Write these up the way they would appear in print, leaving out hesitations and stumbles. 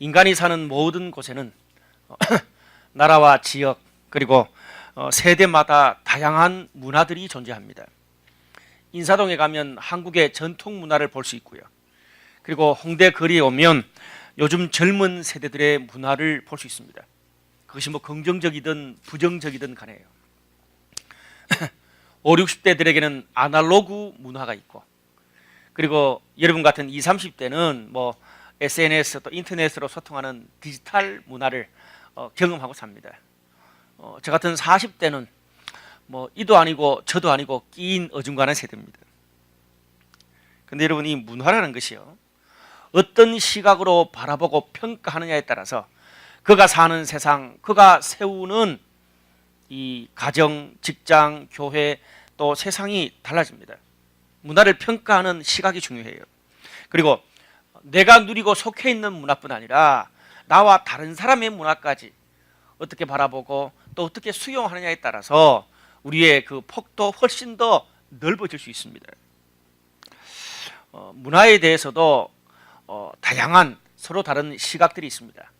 인간이 사는 모든 곳에는 나라와 지역 그리고 세대마다 다양한 문화들이 존재합니다. 인사동에 가면 한국의 전통 문화를 볼 수 있고요. 그리고 홍대 거리에 오면 요즘 젊은 세대들의 문화를 볼 수 있습니다. 그것이 뭐 긍정적이든 부정적이든 간에요. 5, 60대들에게는 아날로그 문화가 있고, 그리고 여러분 같은 20, 30대는 뭐 SNS 또 인터넷으로 소통하는 디지털 문화를 경험하고 삽니다. 저 같은 40대는 뭐 이도 아니고 저도 아니고 끼인 어중간한 세대입니다. 근데 여러분, 이 문화라는 것이요, 어떤 시각으로 바라보고 평가하느냐에 따라서 그가 사는 세상, 그가 세우는 이 가정, 직장, 교회 또 세상이 달라집니다. 문화를 평가하는 시각이 중요해요. 그리고 내가 누리고 속해 있는 문화뿐 아니라 나와 다른 사람의 문화까지 어떻게 바라보고 또 어떻게 수용하느냐에 따라서 우리의 그 폭도 훨씬 더 넓어질 수 있습니다. 문화에 대해서도 다양한 서로 다른 시각들이 있습니다.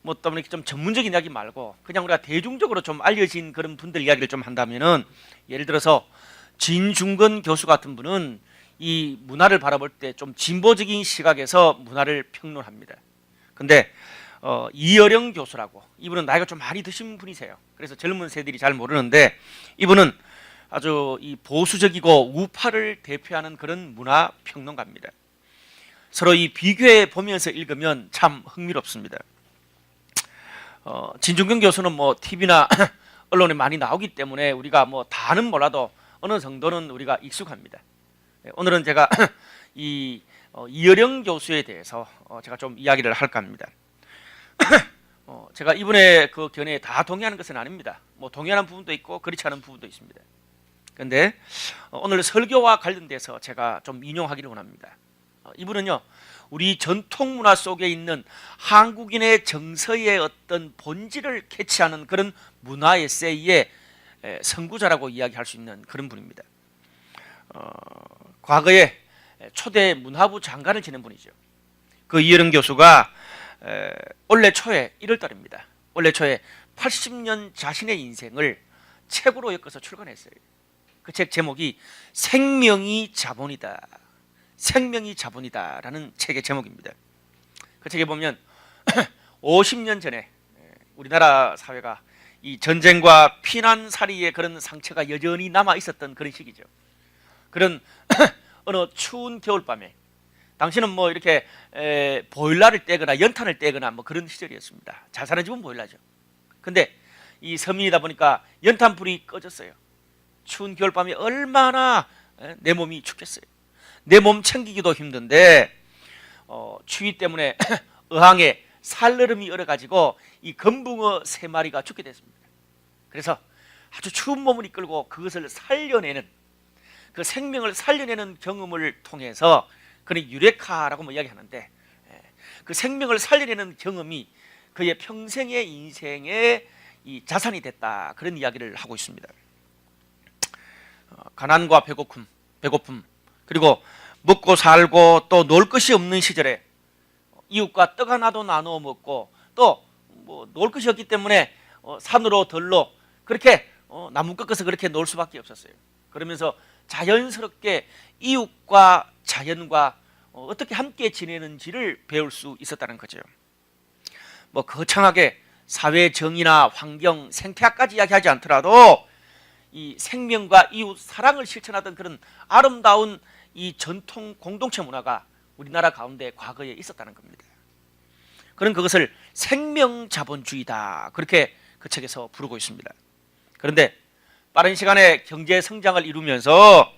뭐 때문에 좀 전문적인 이야기 말고 그냥 우리가 대중적으로 좀 알려진 그런 분들 이야기를 좀 한다면은, 예를 들어서 진중권 교수 같은 분은 이 문화를 바라볼 때 좀 진보적인 시각에서 문화를 평론합니다. 근데 이어령 교수라고, 이분은 나이가 좀 많이 드신 분이세요. 그래서 젊은 세대들이 잘 모르는데, 이분은 아주 이 보수적이고 우파를 대표하는 그런 문화 평론가입니다. 서로 이 비교해 보면서 읽으면 참 흥미롭습니다. 진중권 교수는 뭐 TV나 언론에 많이 나오기 때문에 우리가 뭐 다는 몰라도 어느 정도는 우리가 익숙합니다. 오늘은 제가 이 이어령 교수에 대해서 제가 좀 이야기를 할까 합니다. 제가 이분의 그 견해에 다 동의하는 것은 아닙니다. 뭐 동의하는 부분도 있고 그렇지 않은 부분도 있습니다. 그런데 오늘 설교와 관련돼서 제가 좀 인용하기를 원합니다. 이분은요, 우리 전통 문화 속에 있는 한국인의 정서의 어떤 본질을 캐치하는 그런 문화 에세이의 선구자라고 이야기할 수 있는 그런 분입니다. 과거에 초대 문화부 장관을 지낸 분이죠. 그 이어령 교수가 올해 초에 1월 달입니다. 올해 초에 80년 자신의 인생을 책으로 엮어서 출간했어요. 그 책 제목이 생명이 자본이다. 생명이 자본이다라는 책의 제목입니다. 그 책에 보면 50년 전에 우리나라 사회가 이 전쟁과 피난살이의 그런 상처가 여전히 남아 있었던 그런 시기죠. 그런 어느 추운 겨울밤에, 당시는 뭐 이렇게 보일러를 떼거나 연탄을 떼거나 뭐 그런 시절이었습니다. 잘 사는 집은 보일러죠. 근데 이 서민이다 보니까 연탄불이 꺼졌어요. 추운 겨울밤에 얼마나 내 몸이 춥겠어요. 내 몸 챙기기도 힘든데 추위 때문에 어항에 살얼음이 얼어가지고 이 금붕어 3마리가 죽게 됐습니다. 그래서 아주 추운 몸을 이끌고 그것을 살려내는, 그 생명을 살려내는 경험을 통해서, 그는 유레카라고 뭐 이야기하는데, 그 생명을 살려내는 경험이 그의 평생의 인생의 이 자산이 됐다, 그런 이야기를 하고 있습니다. 가난과 배고픔 그리고 먹고 살고 또 놀 것이 없는 시절에 이웃과 떡 하나도 나누어 먹고, 또 뭐 놀 것이 없기 때문에 산으로 들로 그렇게 나무 꺾어서 그렇게 놀 수밖에 없었어요. 그러면서 자연스럽게 이웃과 자연과 어떻게 함께 지내는지를 배울 수 있었다는 거죠. 뭐 거창하게 사회 정의나 환경, 생태학까지 이야기하지 않더라도 이 생명과 이웃 사랑을 실천하던 그런 아름다운 이 전통 공동체 문화가 우리나라 가운데 과거에 있었다는 겁니다. 그런 그것을 생명자본주의다, 그렇게 그 책에서 부르고 있습니다. 그런데 빠른 시간에 경제 성장을 이루면서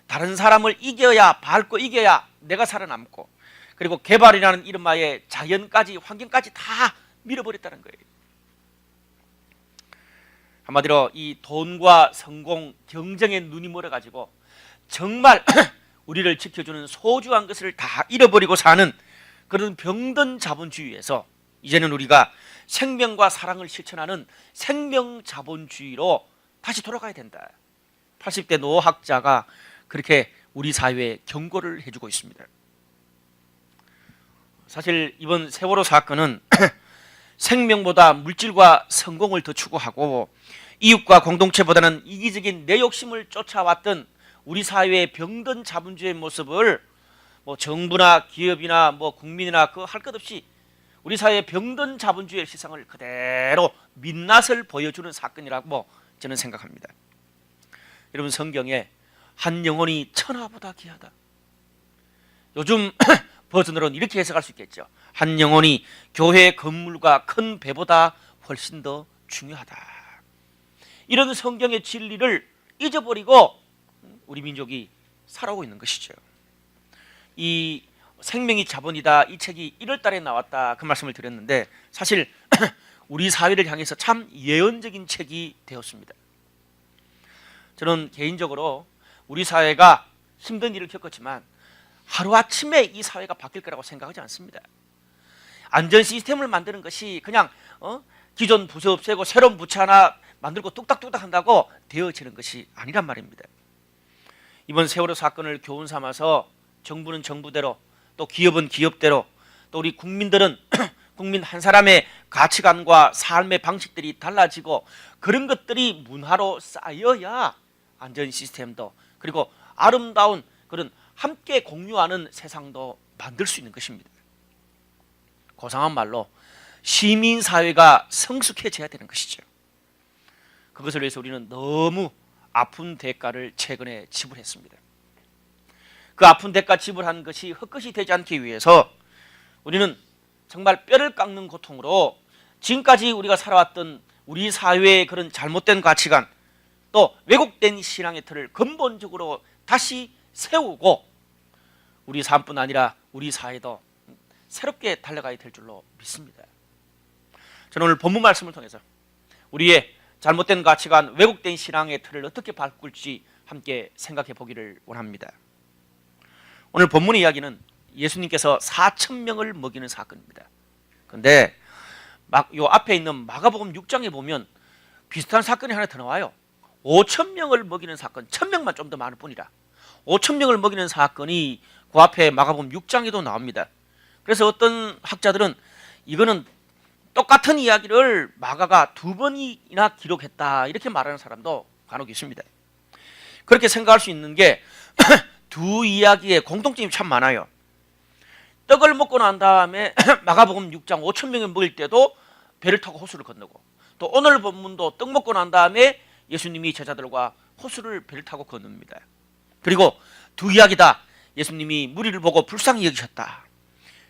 다른 사람을 이겨야, 밟고 이겨야 내가 살아남고, 그리고 개발이라는 이름하에 자연까지, 환경까지 다 밀어버렸다는 거예요. 한마디로 이 돈과 성공, 경쟁에 눈이 멀어가지고 정말 우리를 지켜주는 소중한 것을 다 잃어버리고 사는 그런 병든 자본주의에서 이제는 우리가 생명과 사랑을 실천하는 생명자본주의로 다시 돌아가야 된다. 80대 노학자가 그렇게 우리 사회에 경고를 해주고 있습니다. 사실 이번 세월호 사건은 생명보다 물질과 성공을 더 추구하고 이웃과 공동체보다는 이기적인 내 욕심을 쫓아왔던 우리 사회의 병든 자본주의 모습을 뭐 정부나 기업이나 뭐 국민이나 그 할 것 없이 우리 사회의 병든 자본주의의 시상을 그대로 민낯을 보여주는 사건이라고 저는 생각합니다. 여러분, 성경에 한 영혼이 천하보다 귀하다. 요즘 버전으로는 이렇게 해석할 수 있겠죠. 한 영혼이 교회 건물과 큰 배보다 훨씬 더 중요하다. 이런 성경의 진리를 잊어버리고 우리 민족이 살아오고 있는 것이죠. 이 생명이 자본이다, 이 책이 1월 달에 나왔다, 그 말씀을 드렸는데 사실 우리 사회를 향해서 참 예언적인 책이 되었습니다. 저는 개인적으로 우리 사회가 힘든 일을 겪었지만 하루아침에 이 사회가 바뀔 거라고 생각하지 않습니다. 안전 시스템을 만드는 것이 그냥 기존 부서 없애고 새로운 부처 하나 만들고 뚝딱뚝딱 한다고 되어지는 것이 아니란 말입니다. 이번 세월호 사건을 교훈 삼아서 정부는 정부대로, 또 기업은 기업대로, 또 우리 국민들은 국민 한 사람의 가치관과 삶의 방식들이 달라지고 그런 것들이 문화로 쌓여야 안전 시스템도, 그리고 아름다운 그런 함께 공유하는 세상도 만들 수 있는 것입니다. 고상한 말로 시민사회가 성숙해져야 되는 것이죠. 그것을 위해서 우리는 너무 아픈 대가를 최근에 지불했습니다. 그 아픈 대가 지불한 것이 헛것이 되지 않기 위해서 우리는 정말 뼈를 깎는 고통으로 지금까지 우리가 살아왔던 우리 사회의 그런 잘못된 가치관, 또 왜곡된 신앙의 틀을 근본적으로 다시 세우고 우리 삶뿐 아니라 우리 사회도 새롭게 달려가야 될 줄로 믿습니다. 저는 오늘 본문 말씀을 통해서 우리의 잘못된 가치관, 왜곡된 신앙의 틀을 어떻게 바꿀지 함께 생각해 보기를 원합니다. 오늘 본문의 이야기는 예수님께서 4,000명을 먹이는 사건입니다. 그런데 요 앞에 있는 마가복음 6장에 보면 비슷한 사건이 하나 더 나와요. 5,000명을 먹이는 사건, 1,000명만 좀 더 많을 뿐이라 5,000명을 먹이는 사건이 그 앞에 마가복음 6장에도 나옵니다. 그래서 어떤 학자들은 이거는 똑같은 이야기를 마가가 2번이나 기록했다, 이렇게 말하는 사람도 간혹 있습니다. 그렇게 생각할 수 있는 게 두 이야기의 공통점이 참 많아요. 떡을 먹고 난 다음에 마가복음 6장 5,000명을 먹일 때도 배를 타고 호수를 건너고, 또 오늘 본문도 떡 먹고 난 다음에 예수님이 제자들과 호수를 배를 타고 건넙니다. 그리고 두 이야기 다 예수님이 무리를 보고 불쌍히 여기셨다.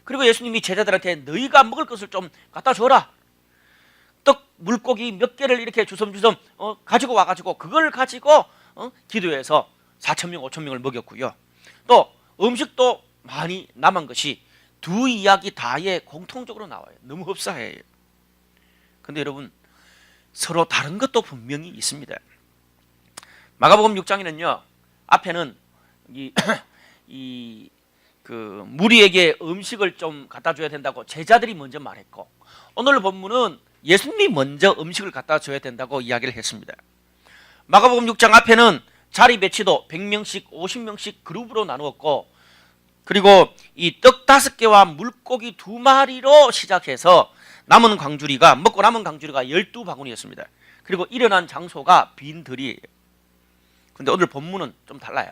그리고 예수님이 제자들한테 너희가 먹을 것을 좀 갖다 줘라. 떡, 물고기 몇 개를 이렇게 주섬주섬 가지고 와가지고 그걸 가지고 기도해서 4,000명, 5,000명을 먹였고요. 또 음식도 많이 남은 것이 두 이야기 다에 공통적으로 나와요. 너무 흡사해요. 근데 여러분, 서로 다른 것도 분명히 있습니다. 마가복음 6장에는요, 앞에는 그 무리에게 음식을 좀 갖다 줘야 된다고 제자들이 먼저 말했고, 오늘 본문은 예수님이 먼저 음식을 갖다 줘야 된다고 이야기를 했습니다. 마가복음 6장 앞에는 자리 배치도 100명씩 50명씩 그룹으로 나누었고, 그리고 이 떡 5개와 물고기 2마리로 시작해서 먹고 남은 광주리가 12바구니였습니다. 그리고 일어난 장소가 빈들이에요. 근데 오늘 본문은 좀 달라요.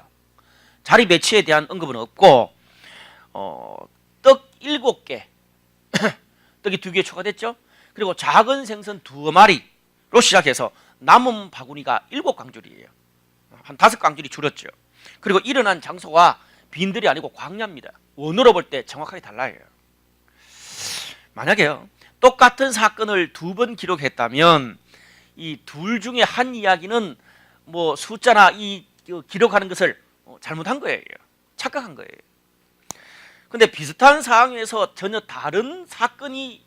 자리 배치에 대한 언급은 없고 떡 7개 떡이 2개 추가됐죠. 그리고 작은 생선 2마리로 시작해서 남은 바구니가 7광줄이에요. 한 5광줄이 줄었죠. 그리고 일어난 장소가 빈들이 아니고 광야입니다. 원어로 볼 때 정확하게 달라요. 만약에요, 똑같은 사건을 2번 기록했다면 이 둘 중에 한 이야기는 뭐 숫자나 이 기록하는 것을 잘못한 거예요. 착각한 거예요. 근데 비슷한 상황에서 전혀 다른 사건이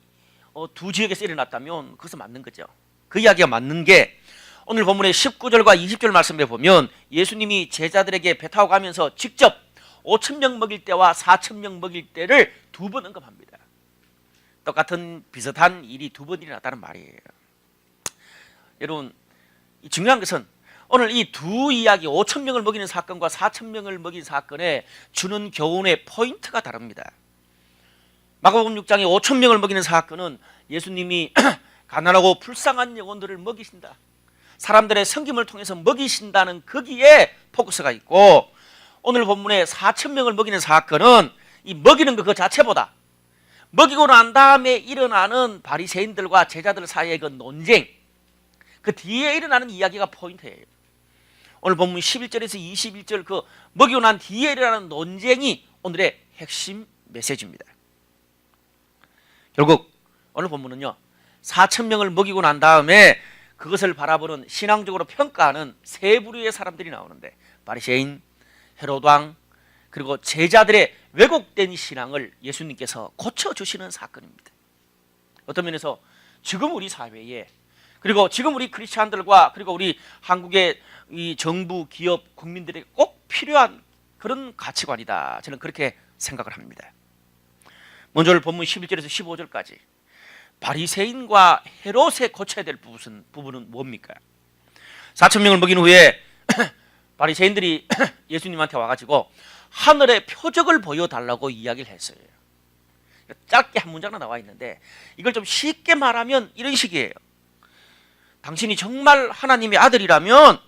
두 지역에서 일어났다면 그것은 맞는 거죠. 그 이야기가 맞는 게 오늘 본문의 19절과 20절 말씀에 보면 예수님이 제자들에게 배 타고 가면서 직접 5,000명 먹일 때와 4,000명 먹일 때를 2번 언급합니다. 똑같은 비슷한 일이 2번 일어났다는 말이에요. 여러분, 중요한 것은 오늘 이 두 이야기, 5,000명을 먹이는 사건과 4,000명을 먹인 사건에 주는 교훈의 포인트가 다릅니다. 마가복음 6장에 5천 명을 먹이는 사건은 예수님이 가난하고 불쌍한 영혼들을 먹이신다, 사람들의 섬김을 통해서 먹이신다는 거기에 포커스가 있고, 오늘 본문에 4천 명을 먹이는 사건은 이 먹이는 것 그 자체보다 먹이고 난 다음에 일어나는 바리새인들과 제자들 사이의 그 논쟁, 그 뒤에 일어나는 이야기가 포인트예요. 오늘 본문 11절에서 21절 그 먹이고 난 뒤에 일어나는 논쟁이 오늘의 핵심 메시지입니다. 결국 오늘 본문은요, 4천 명을 먹이고 난 다음에 그것을 바라보는 신앙적으로 평가하는 세 부류의 사람들이 나오는데, 바리새인, 헤롯왕, 그리고 제자들의 왜곡된 신앙을 예수님께서 고쳐주시는 사건입니다. 어떤 면에서 지금 우리 사회에, 그리고 지금 우리 크리스찬들과 그리고 우리 한국의 이 정부, 기업, 국민들에게 꼭 필요한 그런 가치관이다, 저는 그렇게 생각을 합니다. 먼저 본문 11절에서 15절까지 바리새인과 헤롯에 고쳐야 될 부분은 뭡니까? 4천 명을 먹인 후에 바리새인들이 예수님한테 와가지고 하늘의 표적을 보여달라고 이야기를 했어요. 짧게 한 문장으로 나와 있는데 이걸 좀 쉽게 말하면 이런 식이에요. 당신이 정말 하나님의 아들이라면,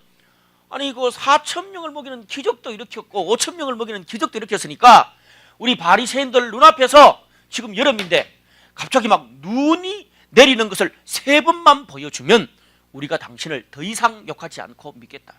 아니 이거 4천 명을 먹이는 기적도 일으켰고 5천 명을 먹이는 기적도 일으켰으니까 우리 바리새인들 눈앞에서 지금 여름인데 갑자기 막 눈이 내리는 것을 3번만 보여주면 우리가 당신을 더 이상 욕하지 않고 믿겠다.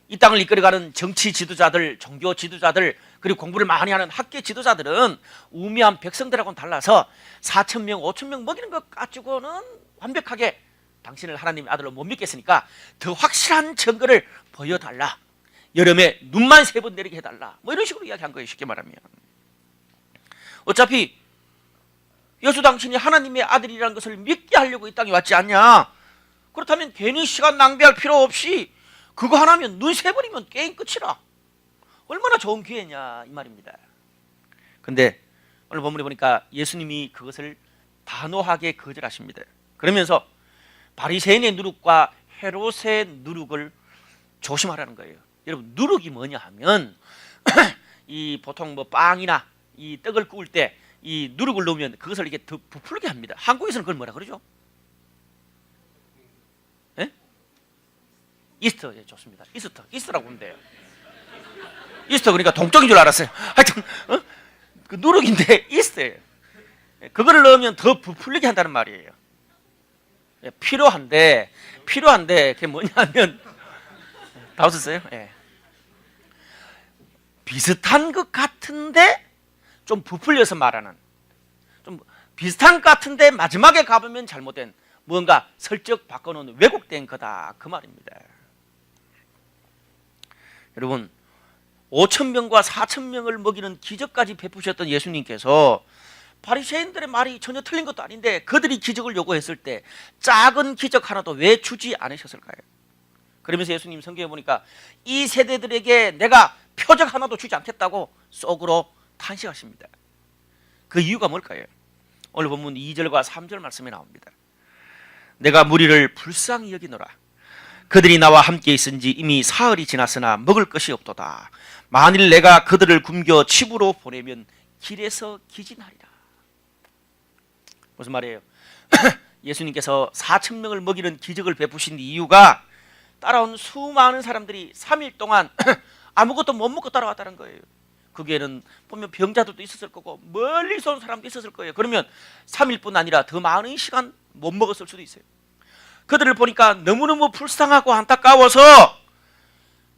이 땅을 이끌어가는 정치 지도자들, 종교 지도자들, 그리고 공부를 많이 하는 학계 지도자들은 우매한 백성들하고는 달라서 4천 명, 5천 명 먹이는 것 가지고는 완벽하게 당신을 하나님의 아들로 못 믿겠으니까 더 확실한 증거를 보여달라, 여름에 눈만 3번 내리게 해달라, 뭐 이런 식으로 이야기한 거예요. 쉽게 말하면 어차피 예수 당신이 하나님의 아들이라는 것을 믿게 하려고 이 땅에 왔지 않냐, 그렇다면 괜히 시간 낭비할 필요 없이 그거 하나면 눈 3번이면 게임 끝이라, 얼마나 좋은 기회냐 이 말입니다. 근데 오늘 본문에 보니까 예수님이 그것을 단호하게 거절하십니다. 그러면서 바리새인의 누룩과 헤롯의 누룩을 조심하라는 거예요. 여러분, 누룩이 뭐냐 하면 이 보통 뭐 빵이나 이 떡을 구울 때 이 누룩을 넣으면 그것을 이렇게 더 부풀게 합니다. 한국에서는 그걸 뭐라 그러죠? 예? 이스터. 예, 좋습니다. 이스터라고 보면 돼요. 이스터, 그러니까 동쪽인 줄 알았어요. 하여튼 그 누룩인데 이스터예요. 그거를 넣으면 더 부풀리게 한다는 말이에요. 예, 필요한데 그게 뭐냐면 다 웃었어요? 예. 비슷한 것 같은데 좀 부풀려서 말하는, 좀 비슷한 것 같은데 마지막에 가보면 잘못된, 뭔가 설정 바꿔놓은 왜곡된 거다, 그 말입니다. 여러분, 5천 명과 4천 명을 먹이는 기적까지 베푸셨던 예수님께서 바리새인들의 말이 전혀 틀린 것도 아닌데 그들이 기적을 요구했을 때 작은 기적 하나도 왜 주지 않으셨을까요? 그러면서 예수님 성경에 보니까 이 세대들에게 내가 표적 하나도 주지 않겠다고 속으로 탄식하십니다. 그 이유가 뭘까요? 오늘 본문 2절과 3절 말씀에 나옵니다. 내가 무리를 불쌍히 여기노라. 그들이 나와 함께 있은지 이미 사흘이 지났으나 먹을 것이 없도다. 만일 내가 그들을 굶겨 집으로 보내면 길에서 기진하리라. 무슨 말이에요? 예수님께서 4천 명을 먹이는 기적을 베푸신 이유가 따라온 수많은 사람들이 3일 동안 아무것도 못 먹고 따라왔다는 거예요. 거기에는 보면 병자들도 있었을 거고 멀리서 온 사람도 있었을 거예요. 그러면 3일뿐 아니라 더 많은 시간 못 먹었을 수도 있어요. 그들을 보니까 너무너무 불쌍하고 안타까워서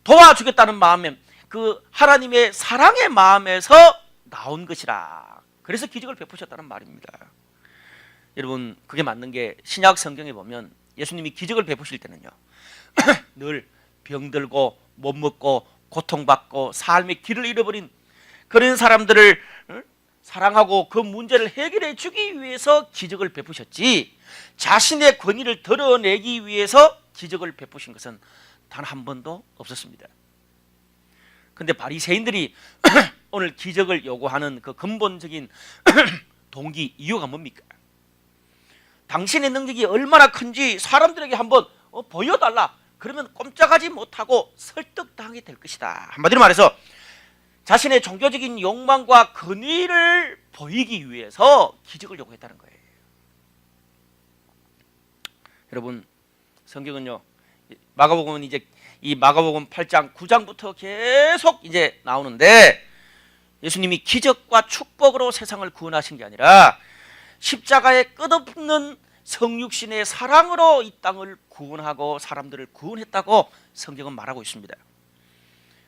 도와주겠다는 마음에, 그 하나님의 사랑의 마음에서 나온 것이라. 그래서 기적을 베푸셨다는 말입니다. 여러분, 그게 맞는 게 신약 성경에 보면 예수님이 기적을 베푸실 때는요 늘 병들고 못 먹고 고통받고 삶의 길을 잃어버린 그런 사람들을 사랑하고 그 문제를 해결해 주기 위해서 기적을 베푸셨지, 자신의 권위를 드러내기 위해서 기적을 베푸신 것은 단 한 번도 없었습니다. 그런데 바리새인들이 오늘 기적을 요구하는 그 근본적인 동기, 이유가 뭡니까? 당신의 능력이 얼마나 큰지 사람들에게 한번 보여달라. 그러면 꼼짝하지 못하고 설득당하게 될 것이다. 한마디로 말해서 자신의 종교적인 욕망과 권위를 보이기 위해서 기적을 요구했다는 거예요. 여러분, 성경은요, 마가복음은 이제 이 마가복음 8장 9장부터 계속 이제 나오는데, 예수님이 기적과 축복으로 세상을 구원하신 게 아니라 십자가의 끝없는 성육신의 사랑으로 이 땅을 구원하고 사람들을 구원했다고 성경은 말하고 있습니다.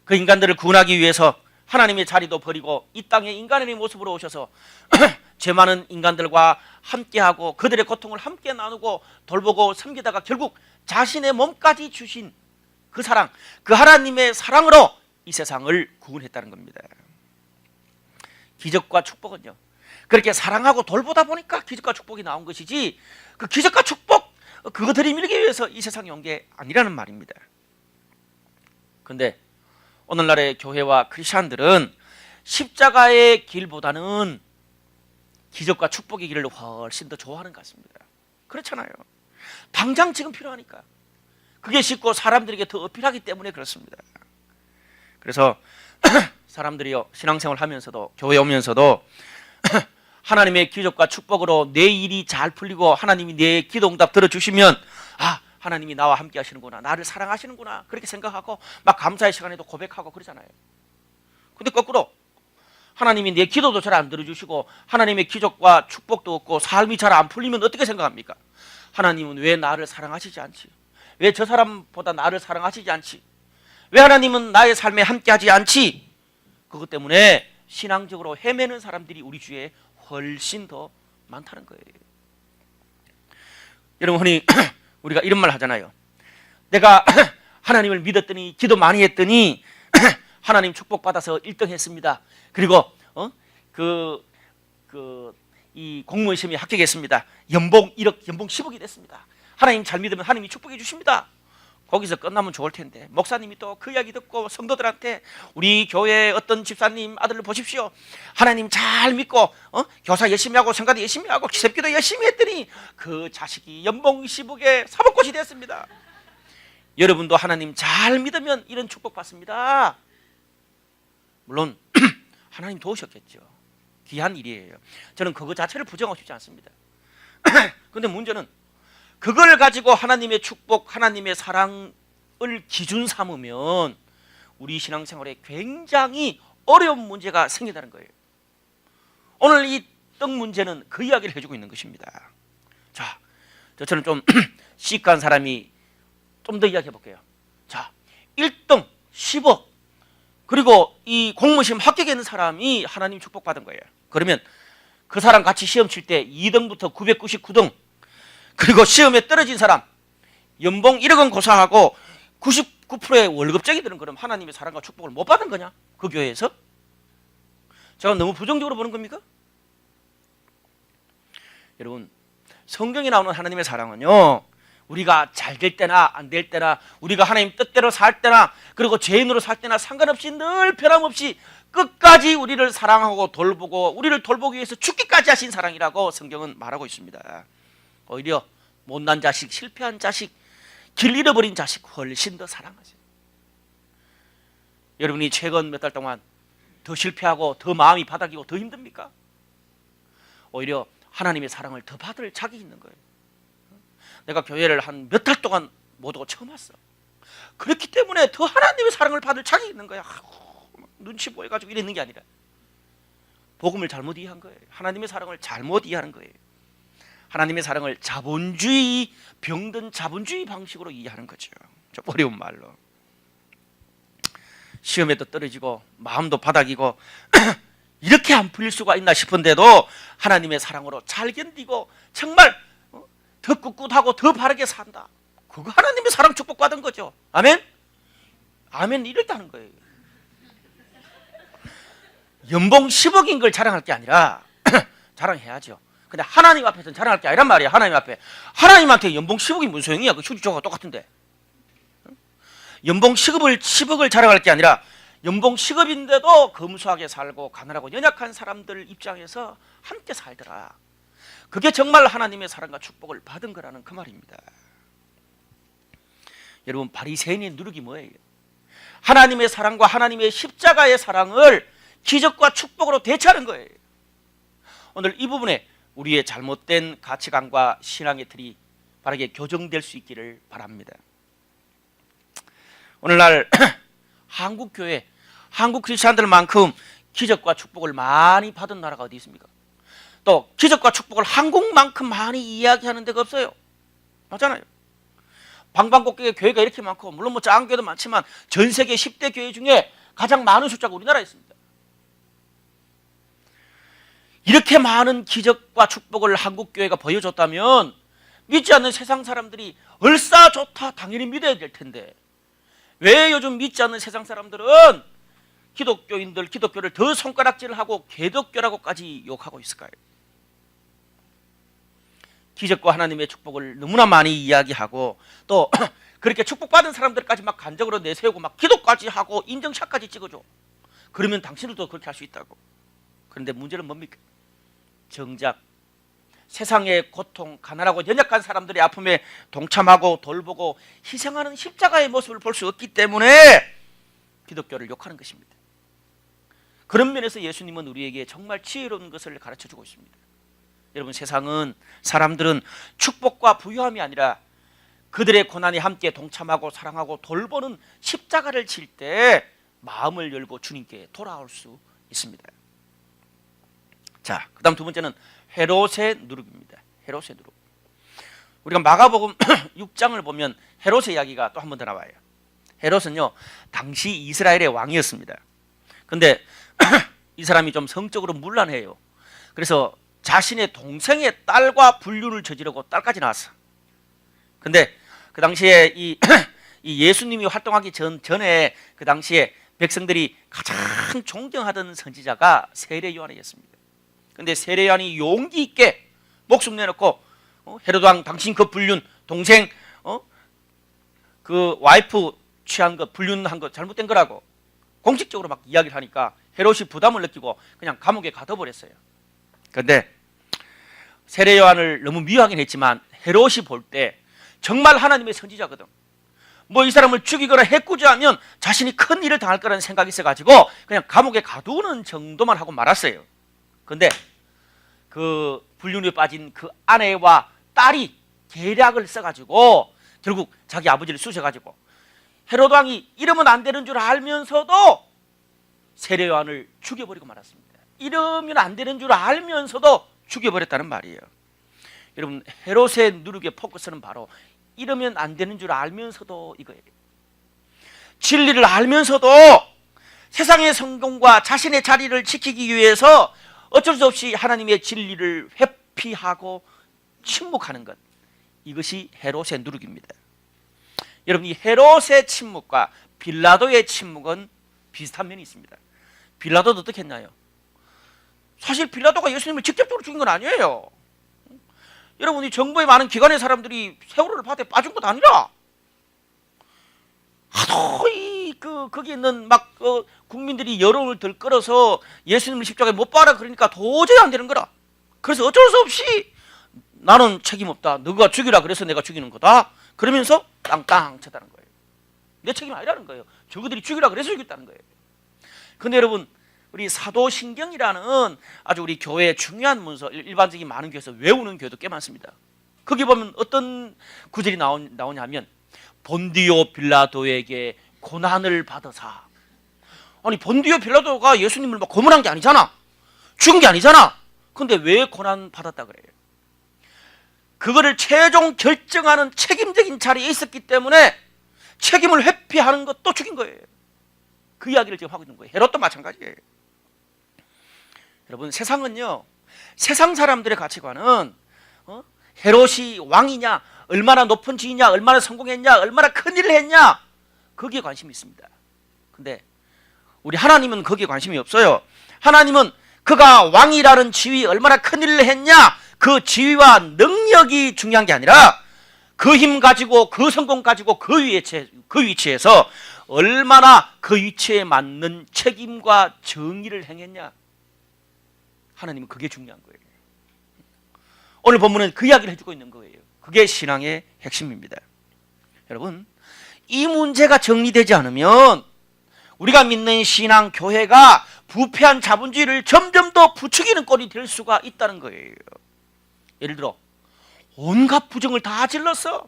그 인간들을 구원하기 위해서 하나님의 자리도 버리고 이 땅에 인간의 모습으로 오셔서 죄 많은 인간들과 함께하고 그들의 고통을 함께 나누고 돌보고 섬기다가 결국 자신의 몸까지 주신 그 사랑, 그 하나님의 사랑으로 이 세상을 구원했다는 겁니다. 기적과 축복은요, 그렇게 사랑하고 돌보다 보니까 기적과 축복이 나온 것이지, 그 기적과 축복 그거 들이밀기 위해서 이 세상에 온 게 아니라는 말입니다. 그런데 오늘날의 교회와 크리스찬들은 십자가의 길보다는 기적과 축복의 길을 훨씬 더 좋아하는 것 같습니다. 그렇잖아요. 당장 지금 필요하니까. 그게 쉽고 사람들에게 더 어필하기 때문에 그렇습니다. 그래서 사람들이요, 신앙생활 하면서도, 교회 오면서도 하나님의 기적과 축복으로 내 일이 잘 풀리고 하나님이 내 기도 응답 들어주시면, 아, 하나님이 나와 함께 하시는구나, 나를 사랑하시는구나, 그렇게 생각하고 막 감사의 시간에도 고백하고 그러잖아요. 근데 거꾸로 하나님이 내 기도도 잘 안 들어주시고 하나님의 기적과 축복도 없고 삶이 잘 안 풀리면 어떻게 생각합니까? 하나님은 왜 나를 사랑하시지 않지? 왜 저 사람보다 나를 사랑하시지 않지? 왜 하나님은 나의 삶에 함께하지 않지? 그것 때문에 신앙적으로 헤매는 사람들이 우리 주위에 훨씬 더 많다는 거예요. 여러분, 흔히 우리가 이런 말 하잖아요. 내가 하나님을 믿었더니, 기도 많이 했더니 하나님 축복받아서 1등 했습니다. 그리고 이 공무원 시험에 합격했습니다. 연봉 1억, 연봉 10억이 됐습니다. 하나님 잘 믿으면 하나님이 축복해 주십니다. 거기서 끝나면 좋을 텐데, 목사님이 또 그 이야기 듣고 성도들한테, 우리 교회 어떤 집사님 아들을 보십시오, 하나님 잘 믿고 교사 열심히 하고 성가대 열심히 하고 기습기도 열심히 했더니 그 자식이 연봉 10억에 사법고시 됐습니다. 여러분도 하나님 잘 믿으면 이런 축복 받습니다. 물론 하나님 도우셨겠죠. 귀한 일이에요. 저는 그거 자체를 부정하고 싶지 않습니다. 그런데 문제는 그걸 가지고 하나님의 축복, 하나님의 사랑을 기준 삼으면 우리 신앙생활에 굉장히 어려운 문제가 생긴다는 거예요. 오늘 이 떡 문제는 그 이야기를 해주고 있는 것입니다. 자, 저처럼 좀 시익한 사람이 좀 더 이야기해 볼게요. 자, 1등 10억, 그리고 이 공무시험 합격했는 사람이 하나님 축복받은 거예요. 그러면 그 사람 같이 시험 칠 때 2등부터 999등, 그리고 시험에 떨어진 사람 연봉 1억은 고사하고 99%의 월급쟁이 들은, 그럼 하나님의 사랑과 축복을 못 받은 거냐? 그 교회에서? 제가 너무 부정적으로 보는 겁니까? 여러분, 성경에 나오는 하나님의 사랑은요, 우리가 잘 될 때나 안 될 때나, 우리가 하나님 뜻대로 살 때나, 그리고 죄인으로 살 때나 상관없이 늘 변함없이 끝까지 우리를 사랑하고 돌보고 우리를 돌보기 위해서 죽기까지 하신 사랑이라고 성경은 말하고 있습니다. 오히려 못난 자식, 실패한 자식, 길 잃어버린 자식 훨씬 더 사랑하세요. 여러분이 최근 몇 달 동안 더 실패하고 더 마음이 바닥이고 더 힘듭니까? 오히려 하나님의 사랑을 더 받을 자격이 있는 거예요. 내가 교회를 한 몇 달 동안 못 오고 처음 왔어. 그렇기 때문에 더 하나님의 사랑을 받을 자격이 있는 거야. 눈치 보여가지고 이랬는 게 아니라 복음을 잘못 이해한 거예요. 하나님의 사랑을 잘못 이해하는 거예요. 하나님의 사랑을 자본주의, 병든 자본주의 방식으로 이해하는 거죠. 좀 어려운 말로. 시험에도 떨어지고 마음도 바닥이고 이렇게 안 풀릴 수가 있나 싶은데도 하나님의 사랑으로 잘 견디고 정말 더 꿋꿋하고 더 바르게 산다. 그거 하나님의 사랑 축복받은 거죠. 아멘? 아멘 이랬다는 거예요. 연봉 10억인 걸 자랑할 게 아니라 자랑해야죠. 근데 하나님 앞에서는 자랑할 게 아니란 말이야. 하나님 앞에. 하나님한테 연봉 10억이 무슨 소용이야? 그 휴지조가 똑같은데. 연봉 10억을 자랑할 게 아니라 연봉 10억인데도 검소하게 살고 가난하고 연약한 사람들 입장에서 함께 살더라. 그게 정말 하나님의 사랑과 축복을 받은 거라는 그 말입니다. 여러분, 바리새인의 누룩이 뭐예요? 하나님의 사랑과 하나님의 십자가의 사랑을 기적과 축복으로 대체하는 거예요. 오늘 이 부분에 우리의 잘못된 가치관과 신앙의 틀이 바르게 교정될 수 있기를 바랍니다. 오늘날 한국 교회, 한국 크리스찬들만큼 기적과 축복을 많이 받은 나라가 어디 있습니까? 또 기적과 축복을 한국만큼 많이 이야기하는 데가 없어요. 맞잖아요. 방방곡곡에 교회가 이렇게 많고, 물론 뭐 작은 교회도 많지만 전 세계 10대 교회 중에 가장 많은 숫자가 우리나라에 있습니다. 이렇게 많은 기적과 축복을 한국 교회가 보여줬다면 믿지 않는 세상 사람들이 얼싸 좋다 당연히 믿어야 될 텐데, 왜 요즘 믿지 않는 세상 사람들은 기독교인들, 기독교를 더 손가락질하고 개독교라고까지 욕하고 있을까요? 기적과 하나님의 축복을 너무나 많이 이야기하고, 또 그렇게 축복받은 사람들까지 막 간접으로 내세우고 막 기도까지 하고 인증샷까지 찍어줘. 그러면 당신들도 그렇게 할 수 있다고. 그런데 문제는 뭡니까? 정작 세상의 고통, 가난하고 연약한 사람들의 아픔에 동참하고 돌보고 희생하는 십자가의 모습을 볼 수 없기 때문에 기독교를 욕하는 것입니다. 그런 면에서 예수님은 우리에게 정말 지혜로운 것을 가르쳐주고 있습니다. 여러분, 세상은, 사람들은 축복과 부유함이 아니라 그들의 고난에 함께 동참하고 사랑하고 돌보는 십자가를 질 때 마음을 열고 주님께 돌아올 수 있습니다. 자, 그 다음 두 번째는 헤롯의 누룩입니다. 헤롯의 누룩. 우리가 마가복음 6장을 보면 헤롯의 이야기가 또 한 번 더 나와요. 헤롯은요, 당시 이스라엘의 왕이었습니다. 근데 이 사람이 좀 성적으로 문란해요. 그래서 자신의 동생의 딸과 불륜을 저지르고 딸까지 낳았어. 근데 그 당시에 이 예수님이 활동하기 전에 그 당시에 백성들이 가장 존경하던 선지자가 세례 요한이었습니다. 근데 세례 요한이 용기 있게 목숨 내놓고 헤롯 왕, 당신 그 불륜, 동생 그 와이프 취한 거, 불륜한 거 잘못된 거라고 공식적으로 막 이야기를 하니까 헤롯이 부담을 느끼고 그냥 감옥에 가둬버렸어요. 그런데 세례 요한을 너무 미워하긴 했지만 헤롯이 볼 때 정말 하나님의 선지자거든. 뭐 이 사람을 죽이거나 해코지하면 자신이 큰 일을 당할 거라는 생각이 있어가지고 그냥 감옥에 가두는 정도만 하고 말았어요. 그런데 그 불륜에 빠진 그 아내와 딸이 계략을 써가지고 결국 자기 아버지를 쑤셔가지고 헤롯 왕이 이러면 안 되는 줄 알면서도 세례 요한을 죽여버리고 말았습니다. 이러면 안 되는 줄 알면서도 죽여버렸다는 말이에요. 여러분, 헤롯의 누룩의 포커스는 바로 이러면 안 되는 줄 알면서도 이거예요. 진리를 알면서도 세상의 성공과 자신의 자리를 지키기 위해서 어쩔 수 없이 하나님의 진리를 회피하고 침묵하는 것, 이것이 헤롯의 누룩입니다. 여러분, 이 헤롯의 침묵과 빌라도의 침묵은 비슷한 면이 있습니다. 빌라도도 어떻게 했나요? 사실 빌라도가 예수님을 직접적으로 죽인 건 아니에요. 여러분, 이 정부의 많은 기관의 사람들이 세월호를 바다에 빠진 것도 아니라 하도 거기 있는 막 국민들이 여론을 들끓어서 예수님을 십자가에 못 박아라 그러니까 도저히 안 되는 거라. 그래서 어쩔 수 없이 나는 책임 없다, 너가 죽이라 그래서 내가 죽이는 거다, 그러면서 땅땅 쳤다는 거예요. 내 책임이 아니라는 거예요. 저그들이 죽이라 그래서 죽였다는 거예요. 근데 여러분, 우리 사도신경이라는 아주 우리 교회의 중요한 문서, 일반적인 많은 교회에서 외우는 교회도 꽤 많습니다. 거기 보면 어떤 구절이 나오냐면 본디오 빌라도에게 고난을 받으사. 아니, 본디오 빌라도가 예수님을 막 고문한 게 아니잖아, 죽은 게 아니잖아. 근데 왜 고난 받았다 그래요? 그거를 최종 결정하는 책임적인 자리에 있었기 때문에 책임을 회피하는 것도 죽인 거예요. 그 이야기를 지금 하고 있는 거예요. 헤롯도 마찬가지예요. 여러분, 세상은요, 세상 사람들의 가치관은 헤롯이 왕이냐, 얼마나 높은 지위냐, 얼마나 성공했냐, 얼마나 큰일을 했냐, 거기에 관심이 있습니다. 근데 우리 하나님은 거기에 관심이 없어요. 하나님은 그가 왕이라는 지위, 얼마나 큰일을 했냐, 그 지위와 능력이 중요한 게 아니라 그 힘 가지고, 그 성공 가지고 그 위치에서 얼마나 그 위치에 맞는 책임과 정의를 행했냐, 하나님은 그게 중요한 거예요. 오늘 본문은 그 이야기를 해주고 있는 거예요. 그게 신앙의 핵심입니다. 여러분, 이 문제가 정리되지 않으면 우리가 믿는 신앙 교회가 부패한 자본주의를 점점 더 부추기는 꼴이 될 수가 있다는 거예요. 예를 들어 온갖 부정을 다 질렀어.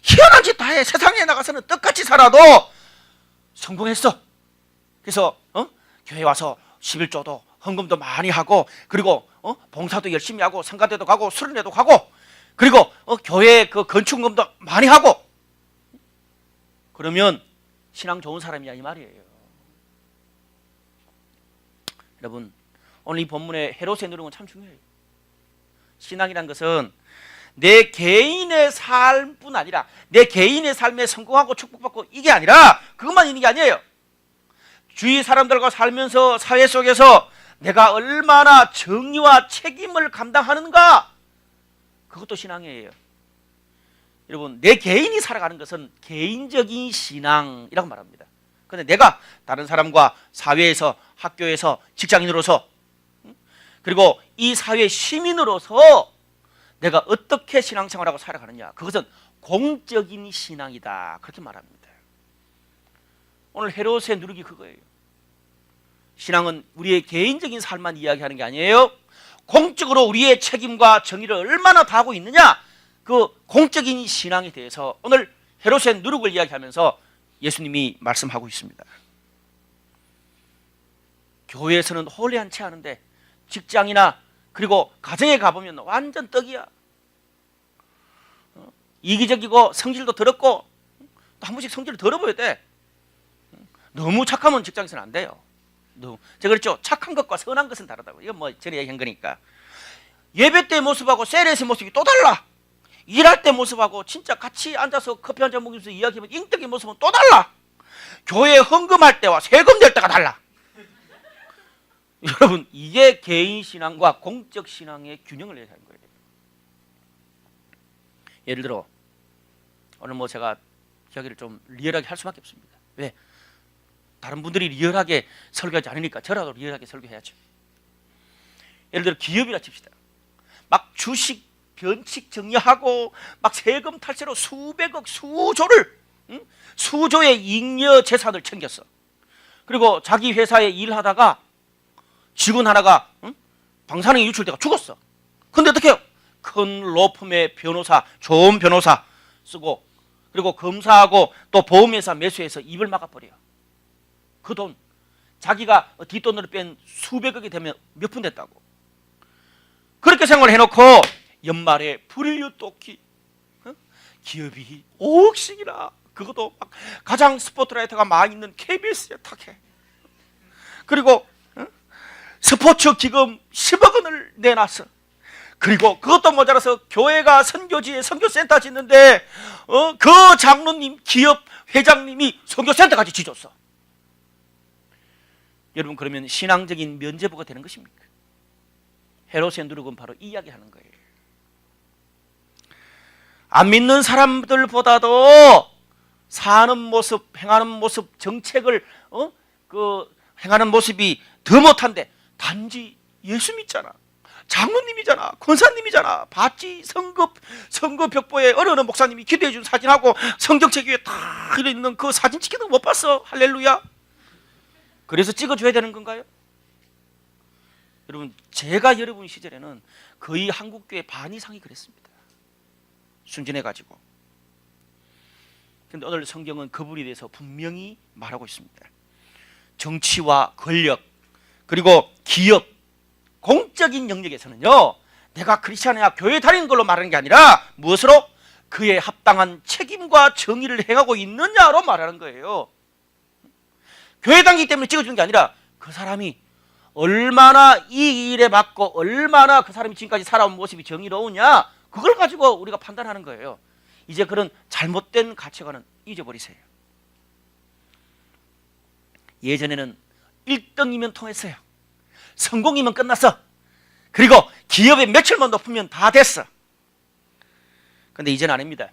희한한 짓 다 해. 세상에 나가서는 똑같이 살아도 성공했어. 그래서 교회 와서 11조도 헌금도 많이 하고, 그리고 봉사도 열심히 하고, 성가대도 가고, 수련회도 가고, 그리고 교회 그 건축금도 많이 하고. 그러면 신앙 좋은 사람이야 이 말이에요. 여러분, 오늘 이 본문의 헤롯의 누룩은 참 중요해요. 신앙이란 것은 내 개인의 삶뿐 아니라 내 개인의 삶에 성공하고 축복받고 이게 아니라 그것만 있는 게 아니에요. 주위 사람들과 살면서 사회 속에서 내가 얼마나 정의와 책임을 감당하는가, 그것도 신앙이에요. 여러분, 내 개인이 살아가는 것은 개인적인 신앙이라고 말합니다. 그런데 내가 다른 사람과 사회에서, 학교에서, 직장인으로서, 그리고 이 사회 시민으로서 내가 어떻게 신앙생활하고 살아가느냐, 그것은 공적인 신앙이다, 그렇게 말합니다. 오늘 헤롯의 누룩이 그거예요. 신앙은 우리의 개인적인 삶만 이야기하는 게 아니에요. 공적으로 우리의 책임과 정의를 얼마나 다하고 있느냐, 그 공적인 신앙에 대해서 오늘 헤롯의 누룩을 이야기하면서 예수님이 말씀하고 있습니다. 교회에서는 홀리한치 않은데 직장이나 그리고 가정에 가보면 완전 떡이야. 이기적이고 성질도 더럽고, 또 한 번씩 성질을 더러 보여야 돼. 너무 착하면 직장에서는 안 돼요. 제가 그랬죠. 착한 것과 선한 것은 다르다고. 이건 뭐 전에 얘기한 거니까. 예배 때 모습하고 세례의 모습이 또 달라. 일할 때 모습하고 진짜 같이 앉아서 커피 한잔 먹으면서 이야기하면 인격의 모습은 또 달라. 교회 헌금할 때와 세금 낼 때가 달라. 여러분, 이게 개인 신앙과 공적 신앙의 균형을 내야 하는 거예요. 예를 들어 오늘 뭐 제가 이야기를 좀 리얼하게 할 수밖에 없습니다. 왜? 다른 분들이 리얼하게 설교하지 않으니까 저라도 리얼하게 설교해야죠. 예를 들어 기업이라 칩시다. 막 주식 변칙 정리하고 막 세금 탈세로 수백억 수조의 잉여 재산을 챙겼어. 그리고 자기 회사에 일하다가 직원 하나가 방사능에 유출돼가 죽었어. 근데 어떻게 해요? 큰 로펌의 변호사, 좋은 변호사 쓰고, 그리고 검사하고 또 보험회사 매수해서 입을 막아버려. 그 돈 자기가 뒷돈으로 뺀 수백억이 되면 몇 푼 됐다고. 그렇게 생각을 해놓고 연말에 불효토끼 기업이 5억씩이나, 그것도 막 가장 스포트라이트가 많이 있는 KBS에 탁해. 그리고 스포츠 기금 10억 원을 내놨어. 그리고 그것도 모자라서 교회가 선교지에 선교센터 짓는데 그 장로님, 기업 회장님이 선교센터까지 지줬어. 여러분, 그러면 신앙적인 면죄부가 되는 것입니까? 헤롯의 누룩은 바로 이 이야기하는 거예요. 안 믿는 사람들보다도 사는 모습, 행하는 모습, 정책을 행하는 모습이 더 못한데 단지 예수 믿잖아, 장로님이잖아, 권사님이잖아, 봤지? 선거 벽보에 어느 목사님이 기도해 준 사진하고 성경책 위에 다 있는 그 사진 찍히는 거 못 봤어? 할렐루야. 그래서 찍어줘야 되는 건가요? 여러분, 제가 여러분 시절에는 거의 한국교회 반 이상이 그랬습니다. 순진해가지고. 그런데 오늘 성경은 그 부분에 대해서 분명히 말하고 있습니다. 정치와 권력, 그리고 기업, 공적인 영역에서는요, 내가 크리스찬이야 교회 다니는 걸로 말하는 게 아니라 무엇으로? 그에 합당한 책임과 정의를 행하고 있느냐로 말하는 거예요. 교회 다니기 때문에 찍어주는 게 아니라 그 사람이 얼마나 이 일에 맞고 얼마나 그 사람이 지금까지 살아온 모습이 정의로우냐, 그걸 가지고 우리가 판단하는 거예요. 이제 그런 잘못된 가치관은 잊어버리세요. 예전에는 1등이면 통했어요. 성공이면 끝났어. 그리고 기업의 매출만 높으면 다 됐어. 그런데 이제는 아닙니다.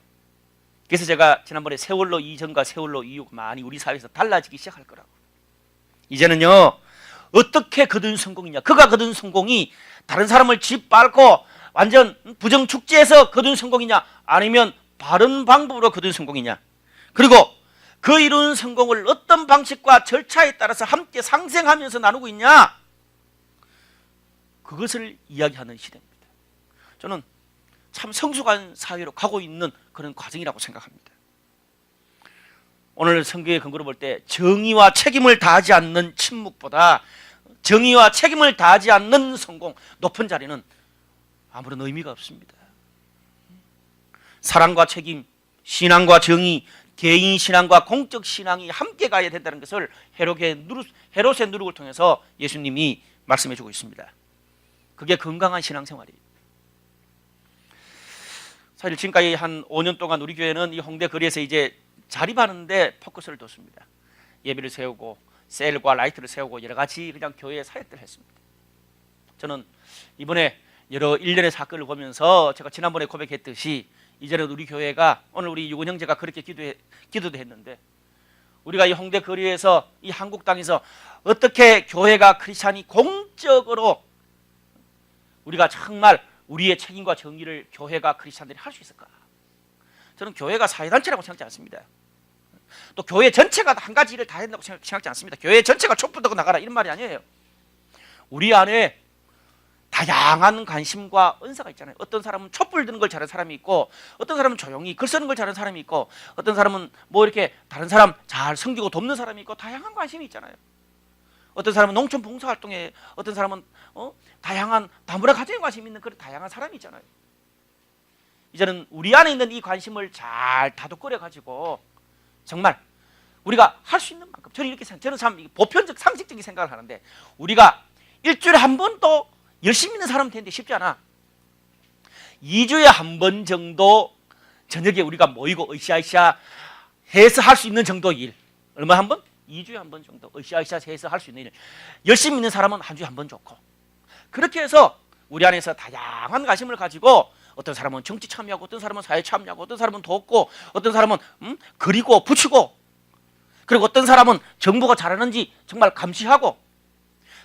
그래서 제가 지난번에 세월호 이전과 세월호 이후가 많이 우리 사회에서 달라지기 시작할 거라고. 이제는요, 어떻게 거둔 성공이냐, 그가 거둔 성공이 다른 사람을 짓밟고 완전 부정축제에서 거둔 성공이냐, 아니면 바른 방법으로 거둔 성공이냐, 그리고 그 이룬 성공을 어떤 방식과 절차에 따라서 함께 상생하면서 나누고 있냐? 그것을 이야기하는 시대입니다. 저는 참 성숙한 사회로 가고 있는 그런 과정이라고 생각합니다. 오늘 성경의 근거로 볼 때 정의와 책임을 다하지 않는 침묵보다 정의와 책임을 다하지 않는 성공, 높은 자리는 아무런 의미가 없습니다. 사랑과 책임, 신앙과 정의, 개인 신앙과 공적 신앙이 함께 가야 된다는 것을 헤롯의 누룩을 통해서 예수님이 말씀해 주고 있습니다. 그게 건강한 신앙생활이에요. 사실 지금까지 한 5년 동안 우리 교회는 이 홍대 거리에서 이제 자립하는데 포커스를 뒀습니다. 예배를 세우고 셀과 라이트를 세우고 여러 가지 그냥 교회 사역들을 했습니다. 저는 이번에 여러 일련의 사건을 보면서 제가 지난번에 고백했듯이 이제는 우리 교회가 오늘 우리 유근 형제가 그렇게 기도도 했는데 우리가 이 홍대 거리에서 이 한국 땅에서 어떻게 교회가 크리스찬이 공적으로 우리가 정말 우리의 책임과 정의를 교회가 크리스찬들이 할 수 있을까? 저는 교회가 사회단체라고 생각하지 않습니다. 또 교회 전체가 한 가지 일을 다 한다고 생각하지 않습니다. 교회 전체가 촛불 들고 나가라 이런 말이 아니에요. 우리 안에 다양한 관심과 은사가 있잖아요. 어떤 사람은 촛불 드는 걸 잘하는 사람이 있고 어떤 사람은 조용히 글 쓰는 걸 잘하는 사람이 있고 어떤 사람은 뭐 이렇게 다른 사람 잘 섬기고 돕는 사람이 있고 다양한 관심이 있잖아요. 어떤 사람은 농촌 봉사활동에 어떤 사람은 다양한 다문화 가정에 관심 있는 그런 다양한 사람이 있잖아요. 이제는 우리 안에 있는 이 관심을 잘 다독거려 가지고 정말 우리가 할 수 있는 만큼 저는 이렇게 저는 참 보편적 상식적인 생각을 하는데 우리가 일주일에 한 번도 열심히 있는 사람 되는데 쉽지 않아. 2주에 한 번 정도 저녁에 우리가 모이고 으쌰으쌰 해서 할 수 있는 정도 일. 얼마 한 번? 2주에 한 번 정도 으쌰으쌰 해서 할 수 있는 일. 열심히 있는 사람은 한 주에 한 번 좋고. 그렇게 해서 우리 안에서 다양한 관심을 가지고 어떤 사람은 정치 참여하고 어떤 사람은 사회 참여하고 어떤 사람은 돕고 어떤 사람은 그리고 붙이고 그리고 어떤 사람은 정부가 잘하는지 정말 감시하고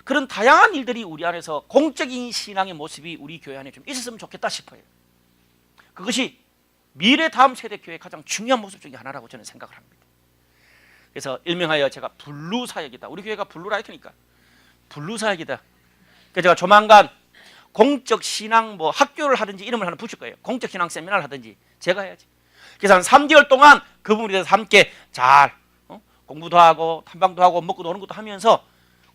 그런 다양한 일들이 우리 안에서 공적인 신앙의 모습이 우리 교회 안에 좀 있었으면 좋겠다 싶어요. 그것이 미래 다음 세대 교회의 가장 중요한 모습 중에 하나라고 저는 생각을 합니다. 그래서 일명하여 제가 블루 사역이다. 우리 교회가 블루 라이트니까 블루 사역이다. 그래서 제가 조만간 공적 신앙 뭐 학교를 하든지 이름을 하나 붙일 거예요. 공적 신앙 세미나를 하든지 제가 해야지. 그래서 한 3개월 동안 그 부분에 대해서 함께 잘 공부도 하고 탐방도 하고 먹고 노는 것도 하면서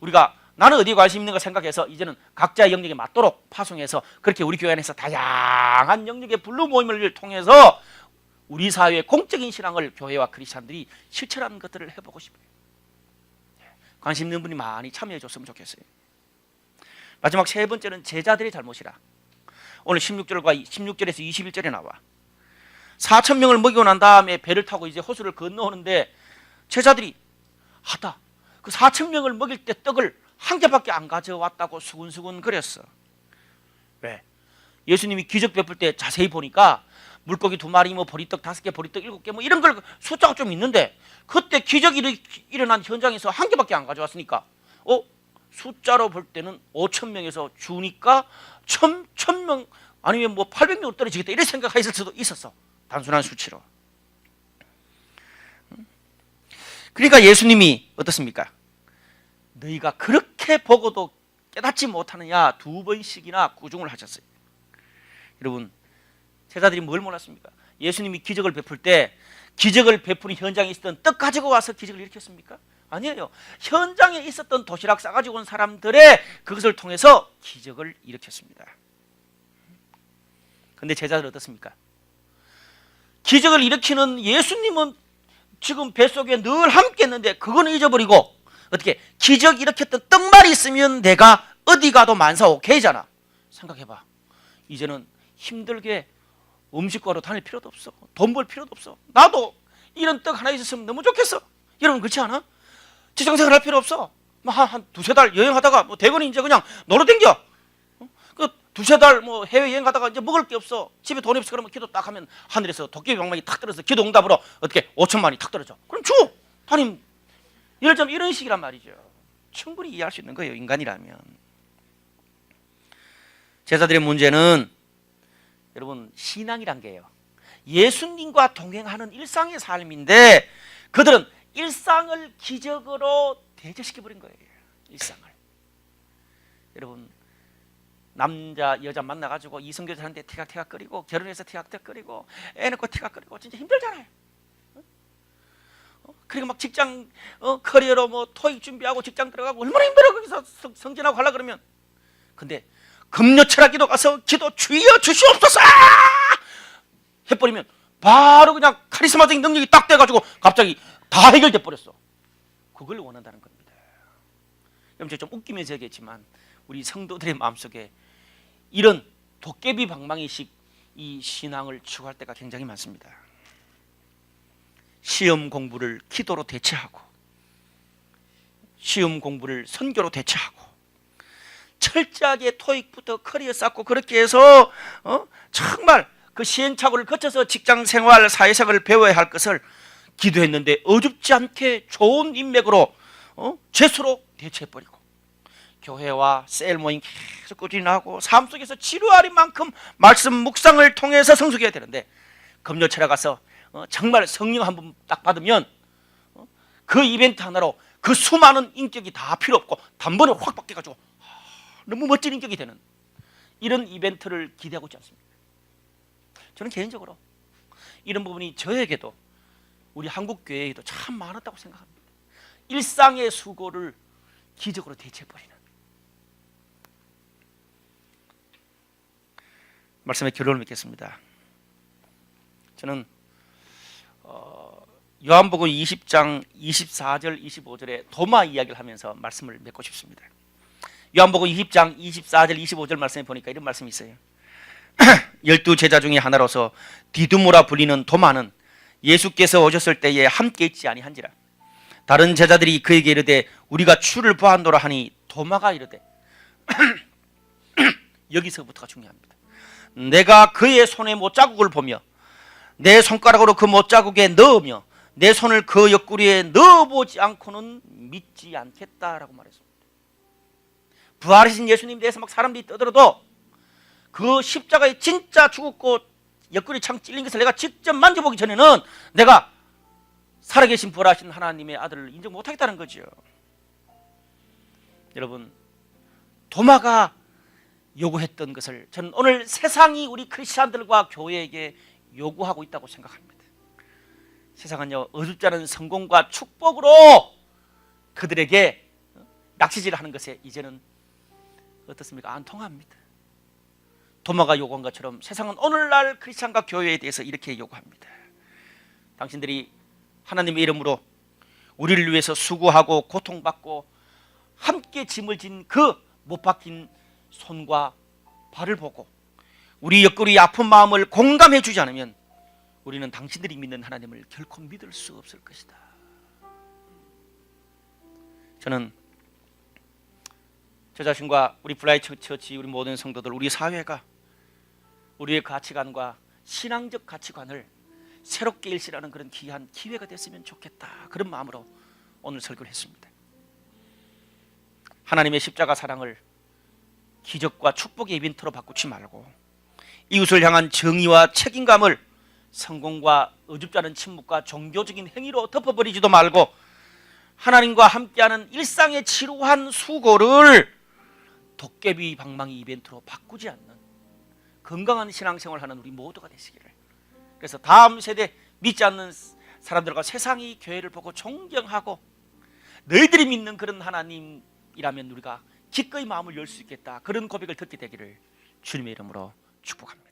우리가 나는 어디에 관심 있는가 생각해서 이제는 각자의 영역에 맞도록 파송해서 그렇게 우리 교회 안에서 다양한 영역의 블루 모임을 통해서 우리 사회의 공적인 신앙을 교회와 크리스찬들이 실천하는 것들을 해보고 싶어요. 관심 있는 분이 많이 참여해 줬으면 좋겠어요. 마지막 세 번째는 제자들의 잘못이라. 오늘 16절에서 21절에 나와 4,000명을 먹이고 난 다음에 배를 타고 이제 호수를 건너오는데 제자들이 하다 그 4,000명을 먹일 때 떡을 한 개밖에 안 가져왔다고 수군수군 거렸어. 왜? 예수님이 기적 베풀 때 자세히 보니까 물고기 2마리, 뭐 보리떡 5개, 보리떡 7개 뭐 이런 걸 숫자가 좀 있는데 그때 기적이 일어난 현장에서 한 개밖에 안 가져왔으니까 숫자로 볼 때는 5,000명에서 주니까 1,000명 아니면 뭐 800명으로 떨어지겠다 이런 생각했을 수도 있었어. 단순한 수치로. 그러니까 예수님이 어떻습니까? 너희가 그렇게 보고도 깨닫지 못하느냐 2번씩이나 구중을 하셨어요. 여러분 제자들이 뭘 몰랐습니까? 예수님이 기적을 베풀 때 기적을 베푸는 현장에 있었던 떡 가지고 와서 기적을 일으켰습니까? 아니에요. 현장에 있었던 도시락 싸가지고 온 사람들의 그것을 통해서 기적을 일으켰습니다. 그런데 제자들 어떻습니까? 기적을 일으키는 예수님은 지금 뱃속에 늘 함께 했는데 그거는 잊어버리고 어떻게 기적 일으켰던 떡말이 있으면 내가 어디 가도 만사 오케이잖아. 생각해봐. 이제는 힘들게 음식과로 다닐 필요도 없어. 돈 벌 필요도 없어. 나도 이런 떡 하나 있었으면 너무 좋겠어. 여러분 그렇지 않아? 직장생활 할 필요 없어. 한 2-3달 여행하다가 뭐 대건이 이제 그냥 놀러 댕겨. 그 2-3달 뭐 해외 여행 가다가 이제 먹을 게 없어. 집에 돈이 없어. 그러면 기도 딱 하면 하늘에서 도깨비 방망이 탁 떨어져서 기도 응답으로 어떻게 5천만이 탁 떨어져. 그럼 줘. 담임 예를 들면 이런 식이란 말이죠. 충분히 이해할 수 있는 거예요. 인간이라면. 제자들의 문제는 여러분 신앙이란 게요. 예수님과 동행하는 일상의 삶인데 그들은 일상을 기적으로 대체시켜버린 거예요. 일상을. 여러분, 남자 여자 만나가지고 이성교제하는데 티각티각거리고 결혼해서 티각티각거리고 애 낳고 티각거리고 진짜 힘들잖아요. 그리고 막 직장 커리어로 뭐 토익 준비하고 직장 들어가고 얼마나 힘들어. 거기서 성진하고 하려 그러면. 근데 금요철학기도 가서 기도 주여 주시옵소서 해버리면 바로 그냥 카리스마적인 능력이 딱 돼가지고 갑자기 다 해결돼 버렸어. 그걸 원한다는 겁니다. 여러분, 좀 웃기면서 얘기했지만 우리 성도들의 마음속에 이런 도깨비 방망이식 이 신앙을 추구할 때가 굉장히 많습니다. 시험 공부를 기도로 대체하고 시험 공부를 선교로 대체하고 철저하게 토익부터 커리어 쌓고 그렇게 해서 정말 그 시행착오를 거쳐서 직장생활 사회생활을 배워야 할 것을 기도했는데 어줍지 않게 좋은 인맥으로 죄수로 대체해버리고 교회와 셀 모임 계속 꾸준히 하고 삶 속에서 지루할 만큼 말씀 묵상을 통해서 성숙해야 되는데 금요철에 가서 정말 성령 한 번 딱 받으면 그 이벤트 하나로 그 수많은 인격이 다 필요 없고 단번에 확 바뀌어가지고 너무 멋진 인격이 되는 이런 이벤트를 기대하고 있지 않습니까? 저는 개인적으로 이런 부분이 저에게도 우리 한국 교회에도 참 많았다고 생각합니다. 일상의 수고를 기적으로 대체해버리는 말씀의 결론을 맺겠습니다. 저는 요한복음 20장 24절 25절에 도마 이야기를 하면서 말씀을 맺고 싶습니다. 요한복음 20장 24절 25절 말씀에 보니까 이런 말씀이 있어요. 12제자 중에 하나로서 디두모라 불리는 도마는 예수께서 오셨을 때에 함께 있지 아니한지라. 다른 제자들이 그에게 이르되 우리가 주를 보았노라 하니 도마가 이르되 여기서부터가 중요합니다. 내가 그의 손에 못자국을 보며 내 손가락으로 그 못자국에 넣으며 내 손을 그 옆구리에 넣어보지 않고는 믿지 않겠다라고 말했습니다. 부활하신 예수님 대해서 막 사람들이 떠들어도 그 십자가에 진짜 죽었고 옆구리 창 찔린 것을 내가 직접 만져보기 전에는 내가 살아계신 부활하신 하나님의 아들을 인정 못하겠다는 거죠. 여러분, 도마가 요구했던 것을 저는 오늘 세상이 우리 크리스찬들과 교회에게 요구하고 있다고 생각합니다. 세상은요, 어줍지 않은 성공과 축복으로 그들에게 낚시질을 하는 것에 이제는 어떻습니까? 안 통합니다. 도마가 요구한 것처럼 세상은 오늘날 크리스찬과 교회에 대해서 이렇게 요구합니다. 당신들이 하나님의 이름으로 우리를 위해서 수고하고 고통받고 함께 짐을 진 그 못 박힌 손과 발을 보고 우리 옆구리 아픈 마음을 공감해 주지 않으면 우리는 당신들이 믿는 하나님을 결코 믿을 수 없을 것이다. 저는 저 자신과 우리 브라이트 처치, 우리 모든 성도들, 우리 사회가 우리의 가치관과 신앙적 가치관을 새롭게 일실하는 그런 귀한 기회가 됐으면 좋겠다. 그런 마음으로 오늘 설교를 했습니다. 하나님의 십자가 사랑을 기적과 축복의 이벤트로 바꾸지 말고 이웃을 향한 정의와 책임감을 성공과 어줍지 않은 침묵과 종교적인 행위로 덮어버리지도 말고 하나님과 함께하는 일상의 지루한 수고를 도깨비 방망이 이벤트로 바꾸지 않는 건강한 신앙생활을 하는 우리 모두가 되시기를. 그래서 다음 세대 믿지 않는 사람들과 세상이 교회를 보고 존경하고 너희들이 믿는 그런 하나님이라면 우리가 기꺼이 마음을 열 수 있겠다. 그런 고백을 듣게 되기를 주님의 이름으로 축복합니다.